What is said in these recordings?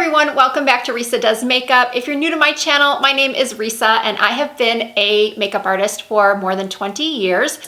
everyone, welcome back to Risa Does Makeup. If you're new to my channel, my name is Risa and I have been a makeup artist for more than 20 years.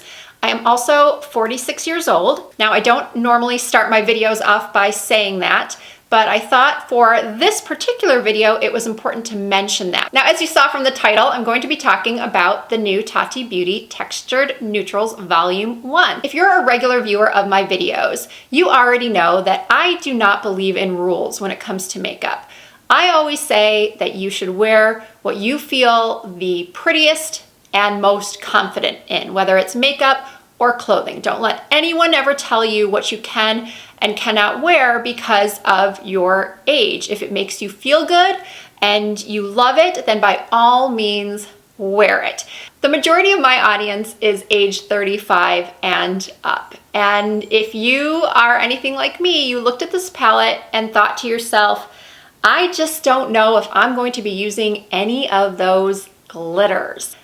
I am also 46 years old. Now, I don't normally start my videos off by saying that, but I thought for this particular video, it was important to mention that. Now, as you saw from the title, I'm going to be talking about the new Tati Beauty Textured Neutrals Volume 1. If you're a regular viewer of my videos, you already know that I do not believe in rules when it comes to makeup. I always say that you should wear what you feel the prettiest and most confident in, whether it's makeup or clothing. Don't let anyone ever tell you what you can and cannot wear because of your age. If it makes you feel good and you love it, then by all means, wear it. The majority of my audience is age 35 and up. And if you are anything like me, you looked at this palette and thought to yourself, I just don't know if I'm going to be using any of those glitters.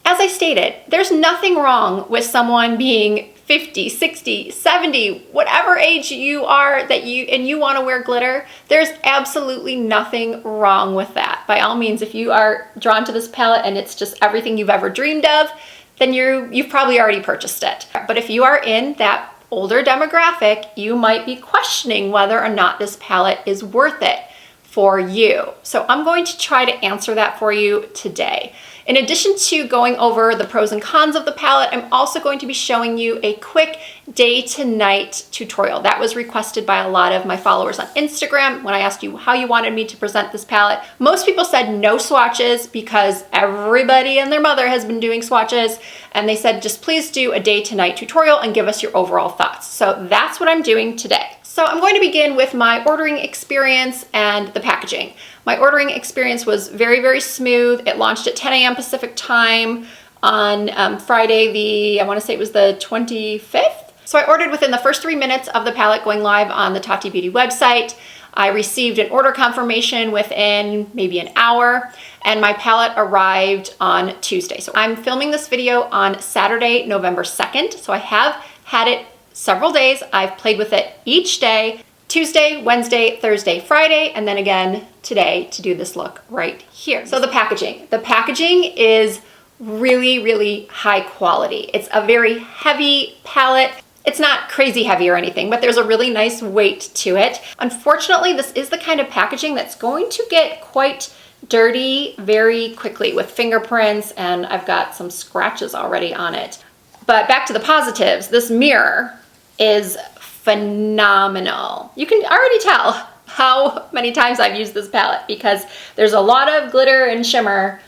As I stated, there's nothing wrong with someone being 50, 60, 70, whatever age you are and you want to wear glitter. There's absolutely nothing wrong with that. By all means, if you are drawn to this palette and it's just everything you've ever dreamed of, then you've probably already purchased it. But if you are in that older demographic, you might be questioning whether or not this palette is worth it for you. So I'm going to try to answer that for you today. In addition to going over the pros and cons of the palette, I'm also going to be showing you a quick day to night tutorial. That was requested by a lot of my followers on Instagram when I asked you how you wanted me to present this palette. Most people said no swatches because everybody and their mother has been doing swatches, and they said just please do a day to night tutorial and give us your overall thoughts. So that's what I'm doing today. So I'm going to begin with my ordering experience and the packaging. My ordering experience was very, very smooth. It launched at 10 a.m. Pacific time on Friday, I want to say it was the 25th. So I ordered within the first 3 minutes of the palette going live on the Tati Beauty website. I received an order confirmation within maybe an hour, and my palette arrived on Tuesday. So I'm filming this video on Saturday, November 2nd. So I have had it several days. I've played with it each day, Tuesday, Wednesday, Thursday, Friday, and then again today to do this look right here. So the packaging. The packaging is really, really high quality. It's a very heavy palette. It's not crazy heavy or anything, but there's a really nice weight to it. Unfortunately, this is the kind of packaging that's going to get quite dirty very quickly with fingerprints, and I've got some scratches already on it. But back to the positives, this mirror is phenomenal. You can already tell how many times I've used this palette because there's a lot of glitter and shimmer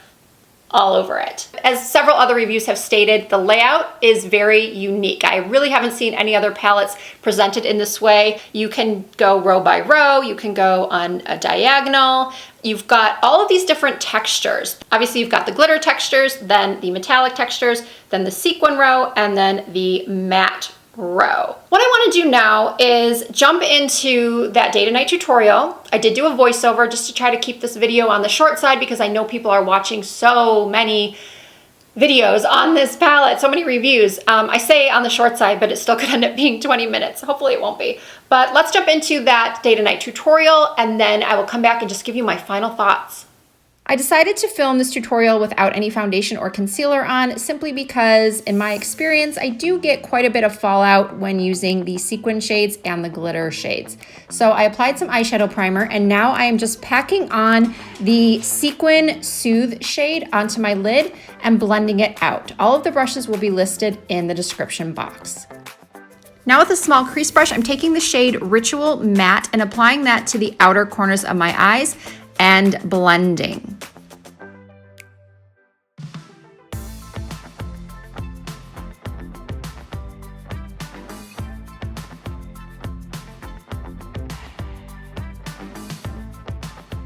all over it. As several other reviews have stated, the layout is very unique. I really haven't seen any other palettes presented in this way. You can go row by row, you can go on a diagonal. You've got all of these different textures. Obviously, you've got the glitter textures, then the metallic textures, then the sequin row, and then the matte row. What I want to do now is jump into that day to night tutorial. I did do a voiceover just to try to keep this video on the short side because I know people are watching so many videos on this palette, so many reviews. I say on the short side, but it still could end up being 20 minutes. Hopefully it won't be. But let's jump into that day to night tutorial and then I will come back and just give you my final thoughts. I decided to film this tutorial without any foundation or concealer on simply because in my experience, I do get quite a bit of fallout when using the sequin shades and the glitter shades. So I applied some eyeshadow primer and now I am just packing on the Sequin Soothe shade onto my lid and blending it out. All of the brushes will be listed in the description box. Now with a small crease brush, I'm taking the shade Ritual Matte and applying that to the outer corners of my eyes and blending.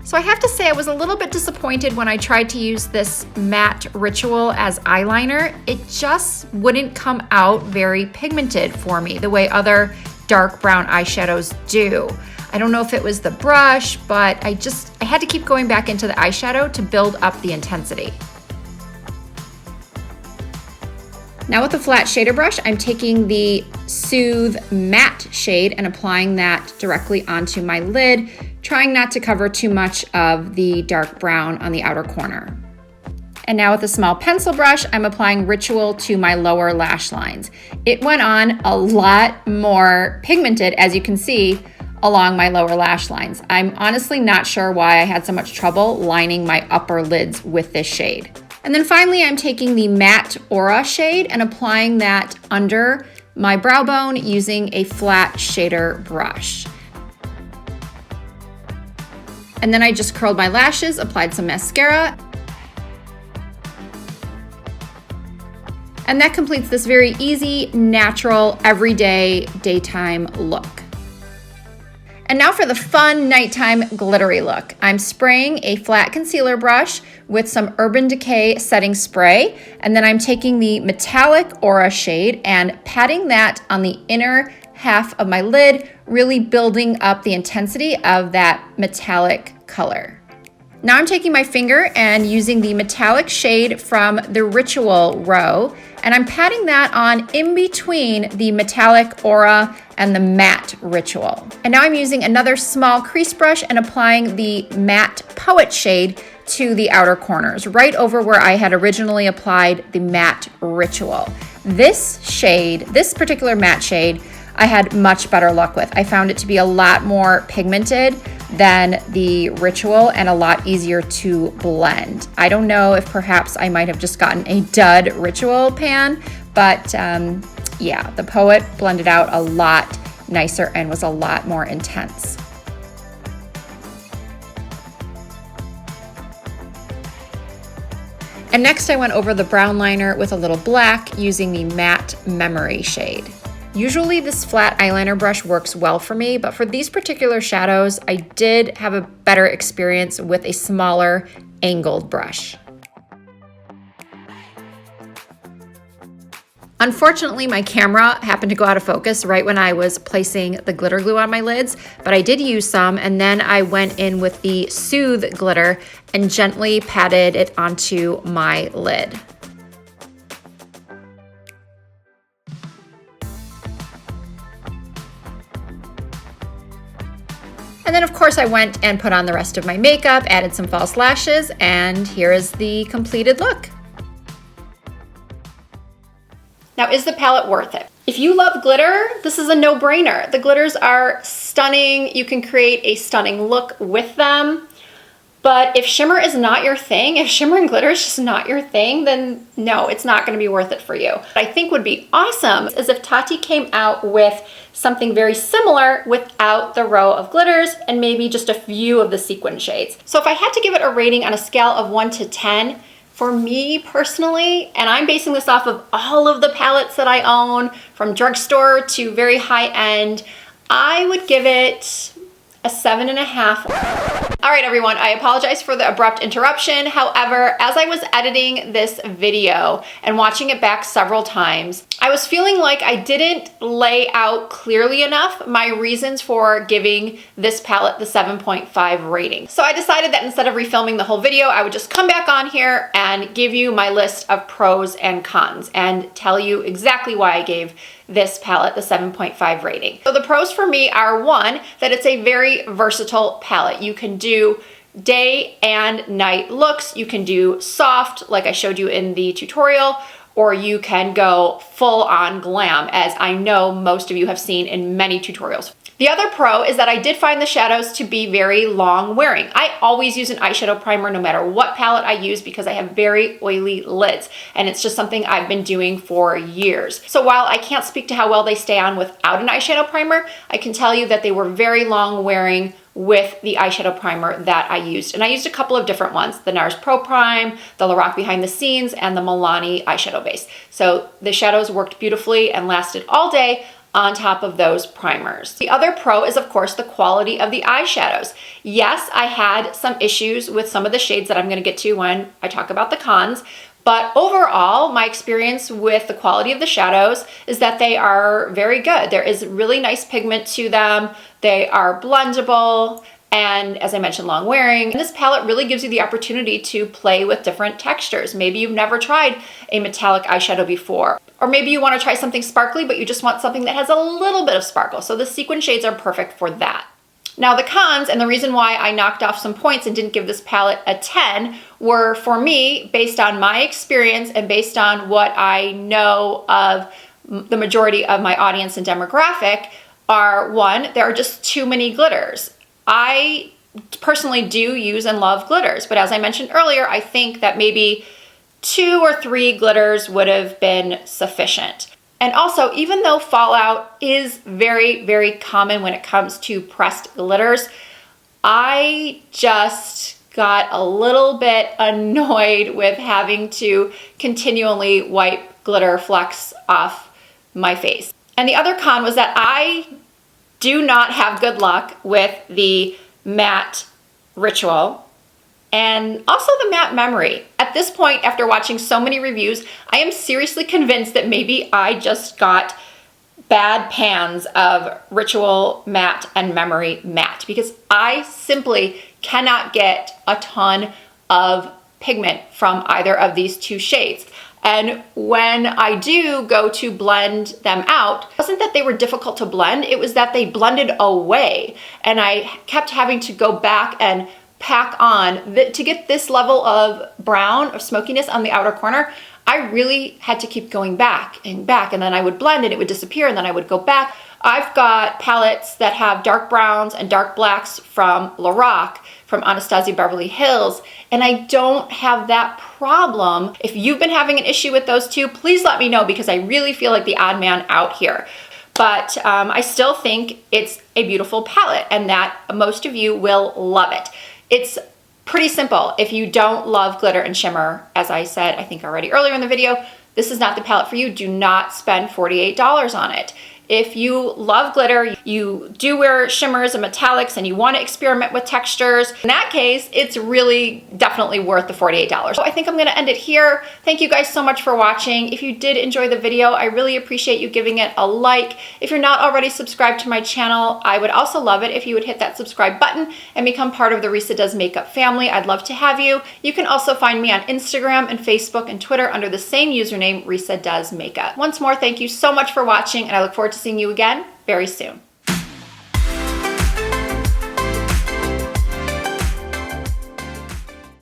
So I have to say I was a little bit disappointed when I tried to use this matte Ritual as eyeliner. It just wouldn't come out very pigmented for me the way other dark brown eyeshadows do. I don't know if it was the brush, but I had to keep going back into the eyeshadow to build up the intensity. Now with the flat shader brush, I'm taking the Soothe Matte shade and applying that directly onto my lid trying not to cover too much of the dark brown on the outer corner. And now with a small pencil brush, I'm applying Ritual to my lower lash lines. It went on a lot more pigmented, as you can see, along my lower lash lines. I'm honestly not sure why I had so much trouble lining my upper lids with this shade. And then finally, I'm taking the Matte Aura shade and applying that under my brow bone using a flat shader brush. And then I just curled my lashes, applied some mascara. And that completes this very easy, natural, everyday, daytime look. And now for the fun nighttime glittery look. I'm spraying a flat concealer brush with some Urban Decay setting spray, and then I'm taking the Metallic Aura shade and patting that on the inner half of my lid, really building up the intensity of that metallic color. Now I'm taking my finger and using the metallic shade from the Ritual row, and I'm patting that on in between the Metallic Aura and the Matte Ritual. And now I'm using another small crease brush and applying the Matte Poet shade to the outer corners, right over where I had originally applied the Matte Ritual. This shade, this particular matte shade, I had much better luck with. I found it to be a lot more pigmented than the Ritual and a lot easier to blend. I don't know if perhaps I might have just gotten a dud Ritual pan, but yeah, the Poet blended out a lot nicer and was a lot more intense. And next I went over the brown liner with a little black using the Matte Memory shade. Usually this flat eyeliner brush works well for me, but for these particular shadows, I did have a better experience with a smaller angled brush. Unfortunately, my camera happened to go out of focus right when I was placing the glitter glue on my lids, but I did use some, and then I went in with the Soothe glitter and gently patted it onto my lid. And then of course I went and put on the rest of my makeup, added some false lashes, and here is the completed look. Now, is the palette worth it? If you love glitter, this is a no-brainer. The glitters are stunning. You can create a stunning look with them. But if shimmer is not your thing, if shimmer and glitter is just not your thing, then no, it's not gonna be worth it for you. What I think would be awesome is if Tati came out with something very similar without the row of glitters and maybe just a few of the sequin shades. So if I had to give it a rating on a scale of 1 to 10, for me personally, and I'm basing this off of all of the palettes that I own, from drugstore to very high end, I would give it a 7.5. All right, everyone, I apologize for the abrupt interruption. However, as I was editing this video and watching it back several times, I was feeling like I didn't lay out clearly enough my reasons for giving this palette the 7.5 rating. So I decided that instead of refilming the whole video, I would just come back on here and give you my list of pros and cons and tell you exactly why I gave this palette the 7.5 rating. So the pros for me are, one, that it's a very versatile palette. You can do day and night looks. You can do soft, like I showed you in the tutorial, or you can go full on glam, as I know most of you have seen in many tutorials. The other pro is that I did find the shadows to be very long wearing. I always use an eyeshadow primer no matter what palette I use because I have very oily lids, and it's just something I've been doing for years. So while I can't speak to how well they stay on without an eyeshadow primer, I can tell you that they were very long wearing with the eyeshadow primer that I used. And I used a couple of different ones, the NARS Pro Prime, the Lorac Behind the Scenes, and the Milani eyeshadow base. So the shadows worked beautifully and lasted all day on top of those primers. The other pro is, of course, the quality of the eyeshadows. Yes, I had some issues with some of the shades that I'm gonna get to when I talk about the cons, but overall, my experience with the quality of the shadows is that they are very good. There is really nice pigment to them. They are blendable, and as I mentioned, long wearing. And this palette really gives you the opportunity to play with different textures. Maybe you've never tried a metallic eyeshadow before, or maybe you want to try something sparkly, but you just want something that has a little bit of sparkle. So the sequin shades are perfect for that. Now the cons, and the reason why I knocked off some points and didn't give this palette a 10, were for me, based on my experience and based on what I know of the majority of my audience and demographic, are one, there are just too many glitters. I personally do use and love glitters, but as I mentioned earlier, I think that maybe 2 or 3 glitters would have been sufficient. And also, even though fallout is very, very common when it comes to pressed glitters, I just got a little bit annoyed with having to continually wipe glitter flecks off my face. And the other con was that I do not have good luck with the matte ritual and also the matte memory. At this point, after watching so many reviews, I am seriously convinced that maybe I just got bad pans of ritual matte and memory matte, because I simply cannot get a ton of pigment from either of these 2 shades. And when I do go to blend them out, it wasn't that they were difficult to blend, it was that they blended away. And I kept having to go back and pack on. To get this level of brown, of smokiness on the outer corner, I really had to keep going back, and then I would blend and it would disappear, and then I would go back. I've got palettes that have dark browns and dark blacks from Lorac, from Anastasia Beverly Hills, and I don't have that problem. If you've been having an issue with those 2, please let me know, because I really feel like the odd man out here. But I still think it's a beautiful palette and that most of you will love it. It's pretty simple. If you don't love glitter and shimmer, as I said, I think already earlier in the video, this is not the palette for you. Do not spend $48 on it. If you love glitter, you do wear shimmers and metallics, and you want to experiment with textures, in that case, it's really definitely worth the $48. So I think I'm going to end it here. Thank you guys so much for watching. If you did enjoy the video, I really appreciate you giving it a like. If you're not already subscribed to my channel, I would also love it if you would hit that subscribe button and become part of the Risa Does Makeup family. I'd love to have you. You can also find me on Instagram and Facebook and Twitter under the same username, Risa Does Makeup. Once more, thank you so much for watching, and I look forward to seeing you again very soon.